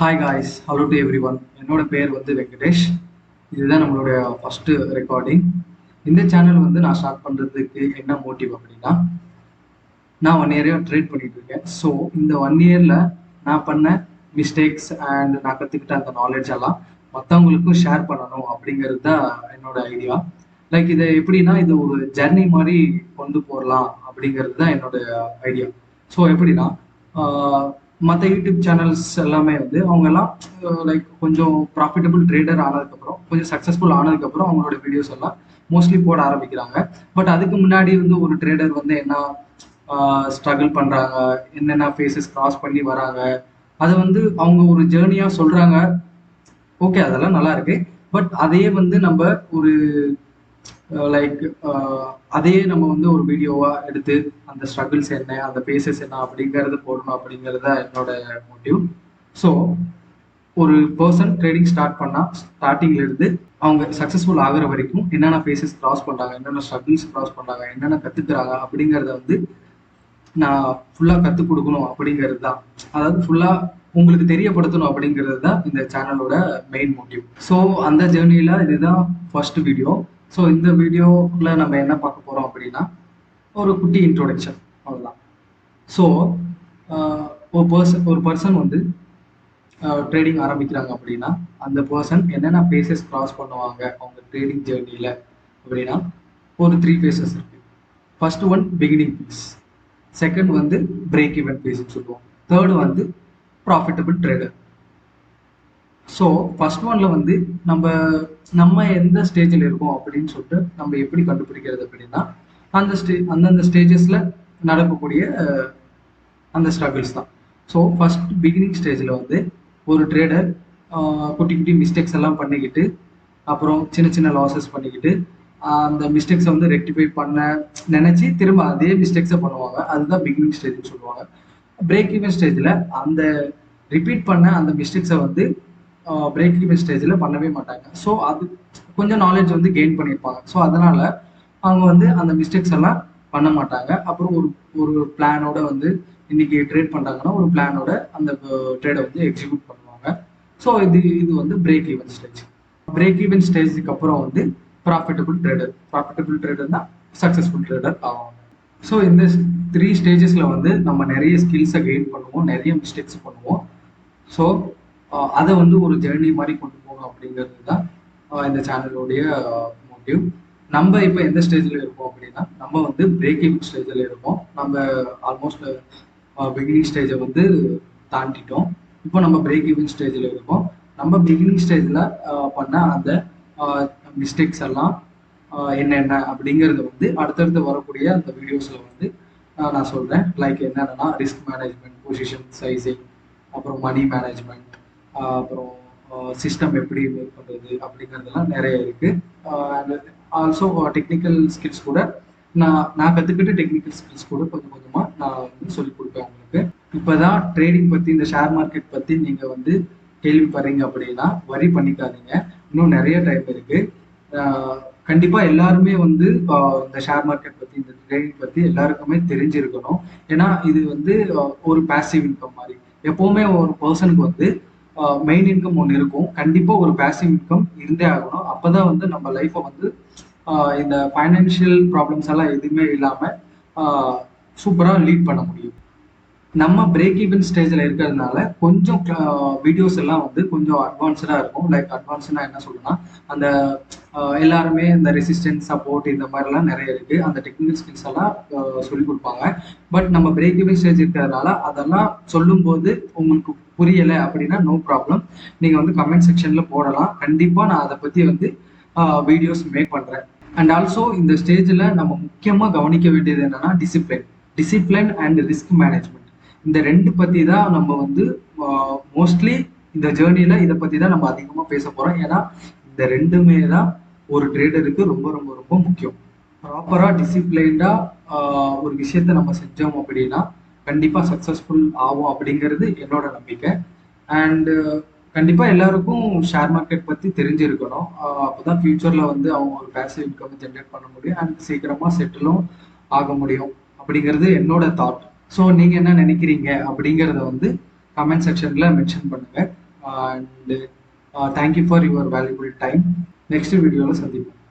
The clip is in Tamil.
Hi guys, hello to every one. என்னோட பேர் வெங்கடேஷ். இதுதான் நம்மளுடைய ஃபர்ஸ்ட் ரெக்கார்டிங். இந்த சேனல் நான் ஸ்டார்ட் பண்ணுறதுக்கு என்ன மோட்டிவ் அப்படின்னா, நான் 1 இயராக ட்ரேட் பண்ணிட்டு இருக்கேன். ஸோ இந்த 1 இயரில் நான் பண்ண மிஸ்டேக்ஸ் அண்ட் நான் கற்றுக்கிட்ட அந்த நாலேஜ் எல்லாம் மற்றவங்களுக்கும் ஷேர் பண்ணணும் அப்படிங்கிறது தான் என்னோட ஐடியா. லைக் இதை எப்படின்னா, இது ஒரு ஜர்னி மாதிரி கொண்டு போகலாம் அப்படிங்கிறது தான் என்னோட ஐடியா. ஸோ எப்படின்னா, மற்ற யூடியூப் சேனல்ஸ் எல்லாமே அவங்கெல்லாம் லைக் கொஞ்சம் ப்ராஃபிட்டபிள் ட்ரேடர் ஆனதுக்கப்புறம், கொஞ்சம் சக்ஸஸ்ஃபுல் ஆனதுக்கப்புறம் அவங்களோட வீடியோஸ் எல்லாம் மோஸ்ட்லி போட ஆரம்பிக்கிறாங்க. பட் அதுக்கு முன்னாடி ஒரு ட்ரேடர் என்ன ஸ்ட்ரகிள் பண்ணுறாங்க, என்னென்ன ஃபேஸஸ் கிராஸ் பண்ணி வராங்க, அதை அவங்க ஒரு ஜேர்னியாக சொல்கிறாங்க. ஓகே, அதெல்லாம் நல்லா இருக்கு. பட் அதையே நம்ம ஒரு லைக் அதையே நம்ம ஒரு வீடியோவா எடுத்து அந்த ஸ்ட்ரகிள்ஸ் என்ன, அந்த பேசஸ் என்ன அப்படிங்கறது போடணும் அப்படிங்கறத என்னோட மோட்டிவ். ஸோ ஒரு பர்சன் ட்ரேடிங் ஸ்டார்ட் பண்ணா ஸ்டார்டிங்ல இருந்து அவங்க சக்சஸ்ஃபுல் ஆகுற வரைக்கும் என்னென்ன பேசஸ் கிராஸ் பண்றாங்க, என்னென்ன ஸ்ட்ரகிள்ஸ் கிராஸ் பண்றாங்க, என்னென்ன கத்துக்கிறாங்க அப்படிங்கறத நான் ஃபுல்லா கற்றுக் கொடுக்கணும் அப்படிங்கிறது தான். அதாவது ஃபுல்லா உங்களுக்கு தெரியப்படுத்தணும் அப்படிங்கிறது தான் இந்த சேனலோட மெயின் மோட்டிவ். ஸோ அந்த ஜேர்னியில் இதுதான் ஃபர்ஸ்ட் வீடியோ. ஸோ இந்த வீடியோவில் நம்ம என்ன பார்க்க போகிறோம் அப்படின்னா, ஒரு குட்டி இன்ட்ரோடக்ஷன், அவ்வளோதான். ஸோ ஒரு பர்சன் ட்ரேடிங் ஆரம்பிக்கிறாங்க அப்படின்னா, அந்த பர்சன் என்னென்ன ஃபேஸஸ் கிராஸ் பண்ணுவாங்க அவங்க ட்ரேடிங் ஜேர்னியில் அப்படின்னா, ஒரு 3 ஃபேஸஸ் இருக்கு. First one beginning phase, second break even ஃபேஸ்ன்னு சொல்லுவோம், third profitable trader. So first ஒன்ல நம்ம எந்த ஸ்டேஜில் இருக்கோம் அப்படின்னு சொல்லிட்டு நம்ம எப்படி கண்டுபிடிக்கிறது அப்படின்னா, அந்தந்த ஸ்டேஜஸ்ல நடக்கக்கூடிய அந்த ஸ்ட்ரகிள்ஸ் தான். ஸோ ஃபர்ஸ்ட் பிகினிங் ஸ்டேஜில் ஒரு ட்ரேடர் குட்டி குட்டி மிஸ்டேக்ஸ் எல்லாம் பண்ணிக்கிட்டு, அப்புறம் சின்ன சின்ன லாசஸ் பண்ணிக்கிட்டு, அந்த மிஸ்டேக்ஸை ரெக்டிஃபை பண்ண நினைச்சு திரும்ப அதே மிஸ்டேக்ஸை பண்ணுவாங்க. அதுதான் பிகினிங் ஸ்டேஜ்னு சொல்லுவாங்க. பிரேக் ஈவன் ஸ்டேஜில் அந்த ரிப்பீட் பண்ண அந்த மிஸ்டேக்ஸை பிரேக் ஈவன் ஸ்டேஜில் பண்ணவே மாட்டாங்க. ஸோ அது கொஞ்சம் நாலேஜ் கெயின் பண்ணியிருப்பாங்க. ஸோ அதனால அவங்க அந்த மிஸ்டேக்ஸ் எல்லாம் பண்ண மாட்டாங்க. அப்புறம் ஒரு ஒரு பிளானோட இன்னைக்கு ட்ரேட் பண்ணுறாங்கன்னா ஒரு பிளானோட அந்த ட்ரேடை எக்ஸிக்யூட் பண்ணுவாங்க. ஸோ இது break even stage. Break even ஸ்டேஜுக்கு அப்புறம் ப்ராஃபிட்டபிள் ட்ரேடர்னா சக்ஸஸ்ஃபுல் ட்ரேடர் ஆவாங்க. ஸோ இந்த 3 ஸ்டேஜஸ்ல நம்ம நிறைய ஸ்கில்ஸை கெயின் பண்ணுவோம், நிறைய மிஸ்டேக்ஸ் பண்ணுவோம். ஸோ அதை ஒரு ஜேர்னி மாதிரி கொண்டு போகணும் அப்படிங்கிறது தான் இந்த சேனலோடைய மோட்டிவ். நம்ம இப்போ எந்த ஸ்டேஜில் இருக்கோம் அப்படின்னா, நம்ம பிரேக் ஈவன் ஸ்டேஜில் இருக்கோம். நம்ம ஆல்மோஸ்ட் பிகினிங் ஸ்டேஜை தாண்டிட்டோம். இப்போ நம்ம பிரேக் ஈவன் ஸ்டேஜில் இருக்கோம். நம்ம பிகினிங் ஸ்டேஜில் பண்ண அந்த மிஸ்டேக்ஸ் எல்லாம் என்னென்ன அப்படிங்கிறது அடுத்தடுத்து வரக்கூடிய அந்த வீடியோஸில் நான் சொல்கிறேன். லைக் என்னென்னா, ரிஸ்க் மேனேஜ்மெண்ட், பொசிஷன் சைசிங், அப்புறம் மணி மேனேஜ்மெண்ட், அப்புறம் சிஸ்டம் எப்படி மேக் பண்ணுறது அப்படிங்கிறதுலாம் நிறைய இருக்குது. அண்ட் ஆல்சோ டெக்னிக்கல் ஸ்கில்ஸ் கூட நான் கற்றுக்கிட்ட டெக்னிக்கல் ஸ்கில்ஸ் கூட கொஞ்சம் கொஞ்சமாக நான் சொல்லிக் கொடுப்பேன் உங்களுக்கு. இப்போ தான் ட்ரேடிங் பற்றி, இந்த ஷேர் மார்க்கெட் பற்றி நீங்கள் கேள்விப்படுறீங்க அப்படின்னா வரி பண்ணிக்காதீங்க. இன்னும் நிறைய டைம் இருக்குது. கண்டிப்பாக எல்லாருமே இந்த ஷேர் மார்க்கெட் பற்றி, இந்த ட்ரேடிங் பற்றி எல்லாருக்குமே தெரிஞ்சிருக்கணும். ஏன்னா இது ஒரு பேசிவ் இன்கம் மாதிரி. எப்போவுமே ஒரு பர்சனுக்கு மெயின் இன்கம் ஒன்று இருக்கும். கண்டிப்பாக ஒரு பேசிவ் இன்கம் இருந்தே ஆகணும். அப்போ தான் நம்ம லைஃப்பை இந்த ஃபைனான்ஷியல் ப்ராப்ளம்ஸ் எல்லாம் எதுவுமே இல்லாமல் சூப்பராக லீட் பண்ண முடியும். நம்ம பிரேக் ஈவன் ஸ்டேஜில் இருக்கிறதுனால கொஞ்சம் வீடியோஸ் எல்லாம் கொஞ்சம் அட்வான்ஸ்டாக இருக்கும். லைக் அட்வான்ஸ்னா என்ன சொல்லணும்னா, அந்த எல்லாருமே இந்த ரெசிஸ்டன்ஸ், சப்போர்ட் இந்த மாதிரிலாம் நிறைய இருக்குது. அந்த டெக்னிக்கல் ஸ்கில்ஸ் எல்லாம் சொல்லிக் கொடுப்பாங்க. பட் நம்ம பிரேக் ஈவன் ஸ்டேஜ் இருக்கிறதுனால அதெல்லாம் சொல்லும்போது உங்களுக்கு புரியலை அப்படின்னா நோ ப்ராப்ளம், நீங்கள் கமெண்ட் செக்ஷனில் போடலாம். கண்டிப்பாக நான் அதை பற்றி வீடியோஸ் மேக் பண்ணுறேன். அண்ட் ஆல்சோ இந்த ஸ்டேஜில் நம்ம முக்கியமாக கவனிக்க வேண்டியது என்னன்னா, டிசிப்ளின் அண்ட் ரிஸ்க் மேனேஜ்மெண்ட். இந்த 2 பற்றி தான் நம்ம மோஸ்ட்லி இந்த ஜேர்னியில் இதை பற்றி தான் நம்ம அதிகமாக பேச போகிறோம். ஏன்னா இந்த 2மே தான் ஒரு ட்ரேடருக்கு ரொம்ப ரொம்ப ரொம்ப முக்கியம். ப்ராப்பராக டிசிப்ளைன்டாக ஒரு விஷயத்த நம்ம செஞ்சோம் அப்படின்னா கண்டிப்பாக சக்ஸஸ்ஃபுல் ஆகும் அப்படிங்கிறது என்னோட நம்பிக்கை. அண்டு கண்டிப்பாக எல்லாருக்கும் ஷேர் மார்க்கெட் பற்றி தெரிஞ்சிருக்கணும். அப்போ தான் ஃபியூச்சரில் அவங்க ஒரு பேசிவ் இன்கம் ஜென்ரேட் பண்ண முடியும் அண்ட் சீக்கிரமாக செட்டிலும் ஆக முடியும் அப்படிங்கிறது என்னோட தாட். ஸோ நீங்கள் என்ன நினைக்கிறீங்க அப்படிங்கிறத கமெண்ட் செக்ஷனில் மென்ஷன் பண்ணுங்கள். And thank you for your valuable time. Next வீடியோவில் சந்திப்போம்.